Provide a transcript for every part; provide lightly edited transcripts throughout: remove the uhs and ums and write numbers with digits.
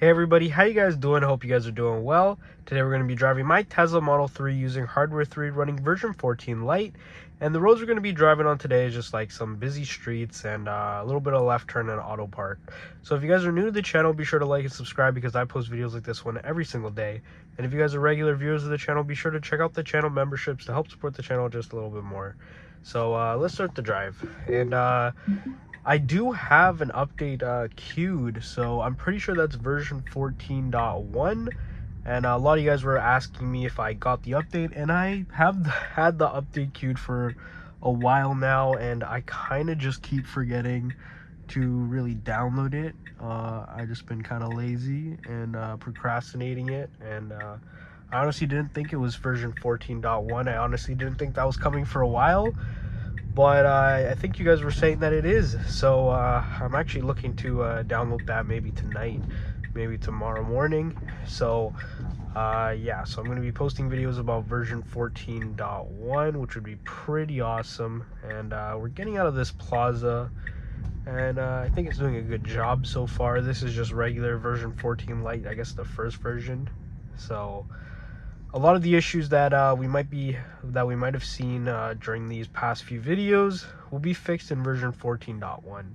Hey everybody, how you guys doing? I hope you guys are doing well. Today we're going to be driving my Tesla Model 3 using hardware 3 running version 14 LITE. And the roads we're going to be driving on today is just like some busy streets and a little bit of left turn and auto park. So if you guys are new to the channel, be sure to like and subscribe because I post videos like this one every single day. And if you guys are regular viewers of the channel, be sure to check out the channel memberships to help support the channel just a little bit more. So let's start the drive. And I do have an update queued, so I'm pretty sure that's version 14.1, and a lot of you guys were asking me if I got the update, and I have had the update queued for a while now, and I kind of just keep forgetting to really download it. I just been kind of lazy and procrastinating it, and I honestly didn't think it was version 14.1. I honestly didn't think that was coming for a while. But I think you guys were saying that it is, so I'm actually looking to download that maybe tonight, maybe tomorrow morning. So yeah, so I'm going to be posting videos about version 14.1, which would be pretty awesome. And we're getting out of this plaza, and I think it's doing a good job so far. This is just regular version 14 LITE, I guess the first version. So a lot of the issues that we might have seen during these past few videos will be fixed in version 14.1.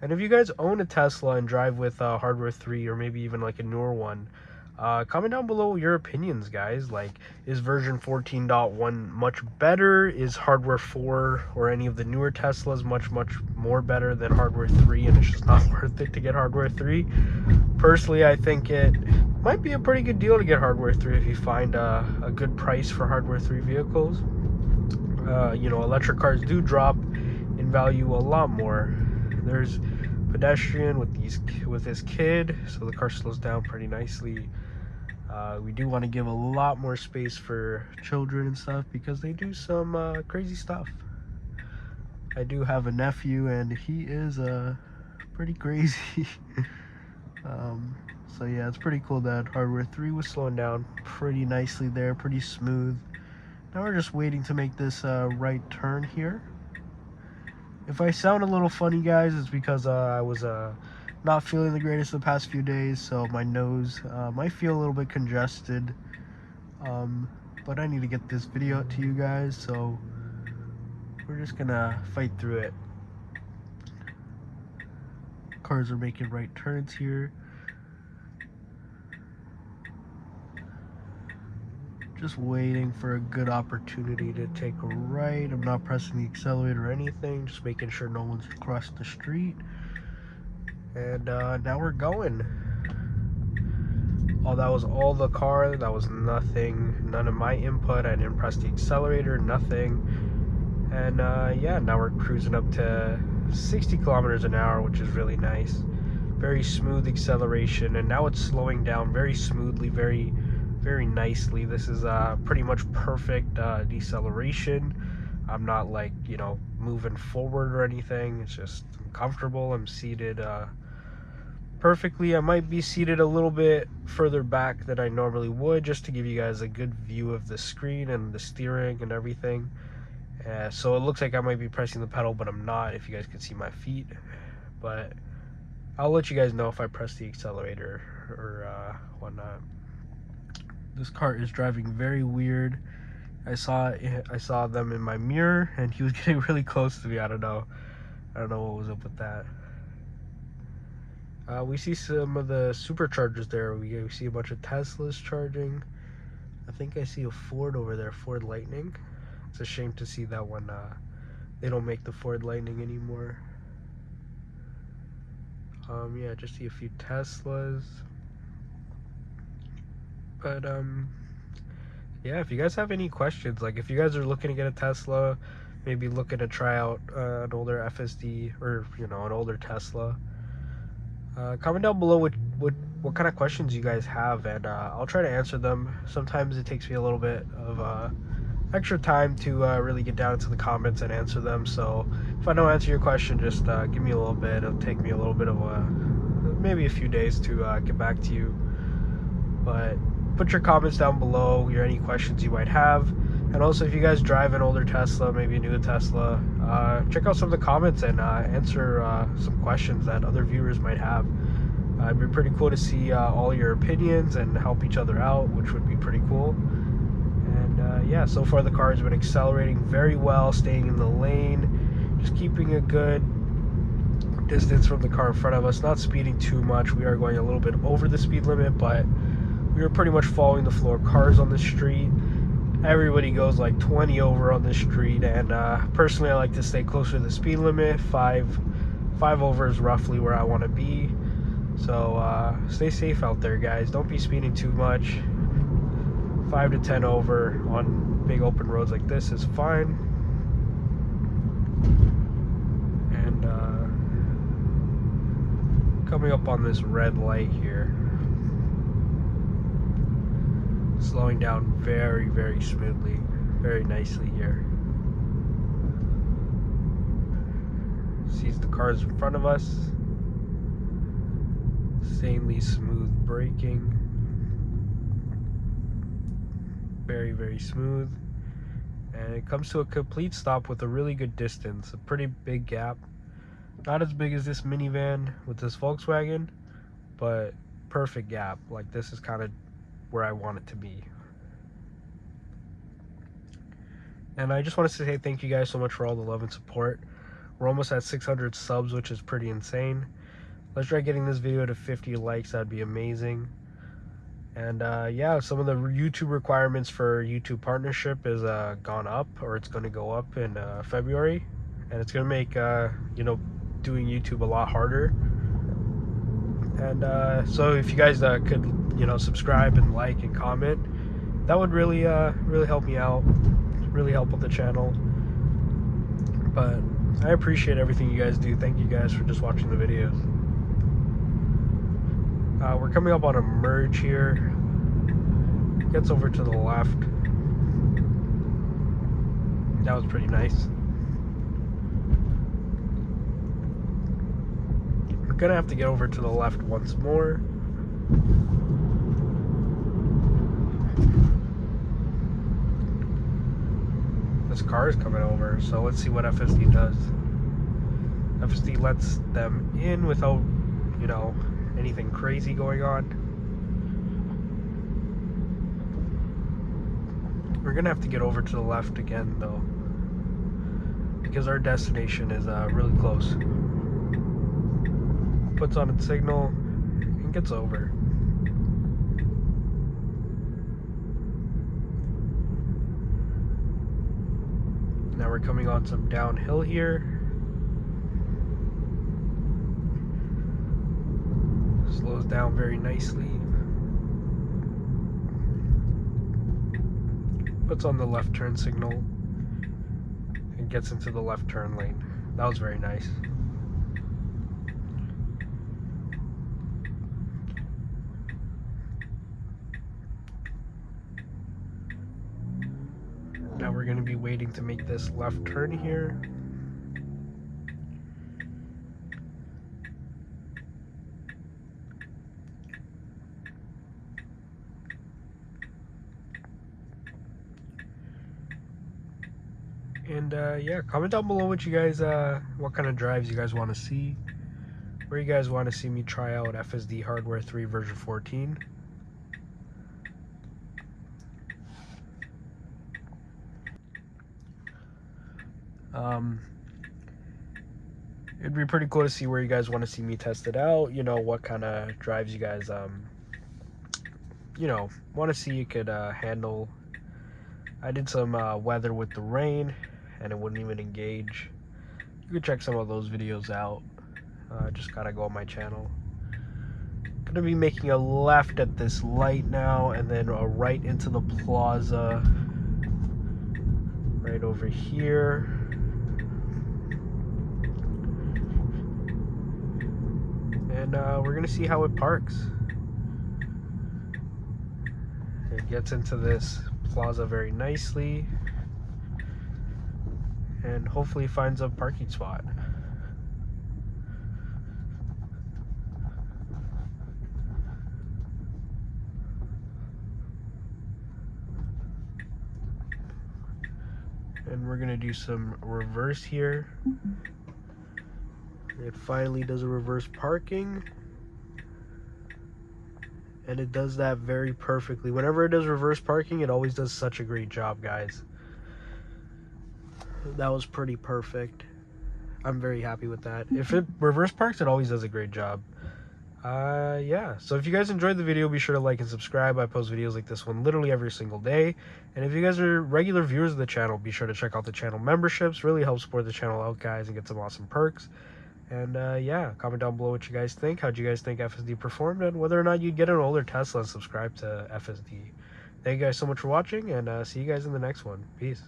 And if you guys own a Tesla and drive with hardware 3 or maybe even like a newer one, comment down below your opinions, guys. Like, is version 14.1 much better? Is hardware 4 or any of the newer Teslas much more better than hardware 3 and it's just not worth it to get hardware 3? Personally, I think it might be a pretty good deal to get hardware 3 if you find a good price for hardware 3 vehicles. You know, electric cars do drop in value a lot more. There's pedestrian with his kid, so the car slows down pretty nicely. We do want to give a lot more space for children and stuff because they do some crazy stuff. I do have a nephew and he is pretty crazy. So yeah, it's pretty cool that hardware 3 was slowing down pretty nicely there, pretty smooth. Now we're just waiting to make this right turn here. If I sound a little funny, guys, it's because I was not feeling the greatest the past few days, so my nose might feel a little bit congested. But I need to get this video out to you guys, so we're just gonna fight through it. Cars are making right turns here. Just waiting for a good opportunity to take a right. I'm not pressing the accelerator or anything, just making sure no one's crossed the street. And now we're going. Oh, that was all the car. That was nothing. None of my input. I didn't press the accelerator, nothing. And yeah, now we're cruising up to 60 kilometers an hour, which is really nice. Very smooth acceleration, and now it's slowing down very smoothly, very nicely. This is pretty much perfect deceleration. I'm not like, you know, moving forward or anything. It's just I'm comfortable. I'm seated perfectly. I might be seated a little bit further back than I normally would just to give you guys a good view of the screen and the steering and everything. So it looks like I might be pressing the pedal, but I'm not, if you guys can see my feet. But I'll let you guys know if I press the accelerator or whatnot. This car is driving very weird. I saw them in my mirror and he was getting really close to me. I don't know what was up with that. We see some of the superchargers there. We see a bunch of Teslas charging. I think I see a Ford over there, Ford Lightning. It's a shame to see that one they don't make the Ford Lightning anymore. Yeah, just see a few Teslas. But yeah, if you guys have any questions, like if you guys are looking to get a Tesla, maybe looking to try out an older FSD or, you know, an older Tesla, comment down below what kind of questions you guys have, and I'll try to answer them. Sometimes it takes me a little bit of extra time to really get down into the comments and answer them, so if I don't answer your question, just give me a little bit. It'll take me a little bit of maybe a few days to get back to you. But put your comments down below, any questions you might have. And also, if you guys drive an older Tesla, maybe a new Tesla, check out some of the comments and answer some questions that other viewers might have. It'd be pretty cool to see all your opinions and help each other out, which would be pretty cool. And yeah, so far the car has been accelerating very well, staying in the lane, just keeping a good distance from the car in front of us, not speeding too much. We are going a little bit over the speed limit, but we are pretty much following the flow of cars on the street. Everybody goes like 20 over on the street, and personally I like to stay closer to the speed limit. 5 over is roughly where I want to be. So stay safe out there, guys. Don't be speeding too much. 5 to 10 over on big open roads like this is fine. And coming up on this red light here, slowing down very, very smoothly, very nicely here. Sees the cars in front of us. Insanely smooth braking. Very, very smooth. And it comes to a complete stop with a really good distance, a pretty big gap. Not as big as this minivan with this Volkswagen, but perfect gap. Like, this is kind of where I want it to be. And I just want to say thank you guys so much for all the love and support. We're almost at 600 subs, which is pretty insane. Let's try getting this video to 50 likes. That'd be amazing. And yeah, some of the YouTube requirements for YouTube partnership is gone up, or it's going to go up in February, and it's going to make you know, doing YouTube a lot harder. And so if you guys could, you know, subscribe and like and comment, that would really really help me out, really help with the channel. But I appreciate everything you guys do. Thank you guys for just watching the videos. We're coming up on a merge here. Gets over to the left. That was pretty nice. We're gonna have to get over to the left once more. This car is coming over, so let's see what FSD does. FSD lets them in without, you know, anything crazy going on. We're gonna have to get over to the left again though, because our destination is really close. Puts on its signal and gets over. Now we're coming on some downhill here. Slows down very nicely. Puts on the left turn signal and gets into the left turn lane. That was very nice. Now we're going to be waiting to make this left turn here. And yeah, comment down below what you guys, what kind of drives you guys want to see. Where you guys want to see me try out FSD Hardware 3 version 14. It'd be pretty cool to see where you guys want to see me test it out. You know, what kind of drives you guys, you know, want to see you could handle. I did some weather with the rain, and it wouldn't even engage. You could check some of those videos out. Just gotta go on my channel. Gonna be making a left at this light now, and then a right into the plaza. Right over here. And we're gonna see how it parks. It gets into this plaza very nicely, and hopefully finds a parking spot. And we're gonna do some reverse here. It finally does a reverse parking. and it does that very perfectly. Whenever it does reverse parking, it always does such a great job, guys. That was pretty perfect. I'm very happy with that. If it reverse parks, it always does a great job. Yeah, so if you guys enjoyed the video, be sure to like and subscribe. I post videos like this one literally every single day. And if you guys are regular viewers of the channel, be sure to check out the channel memberships. Really helps support the channel out, guys, and get some awesome perks. And yeah, comment down below what you guys think. How'd you guys think FSD performed, and whether or not you'd get an older Tesla and subscribe to FSD. Thank you guys so much for watching, and see you guys in the next one. Peace.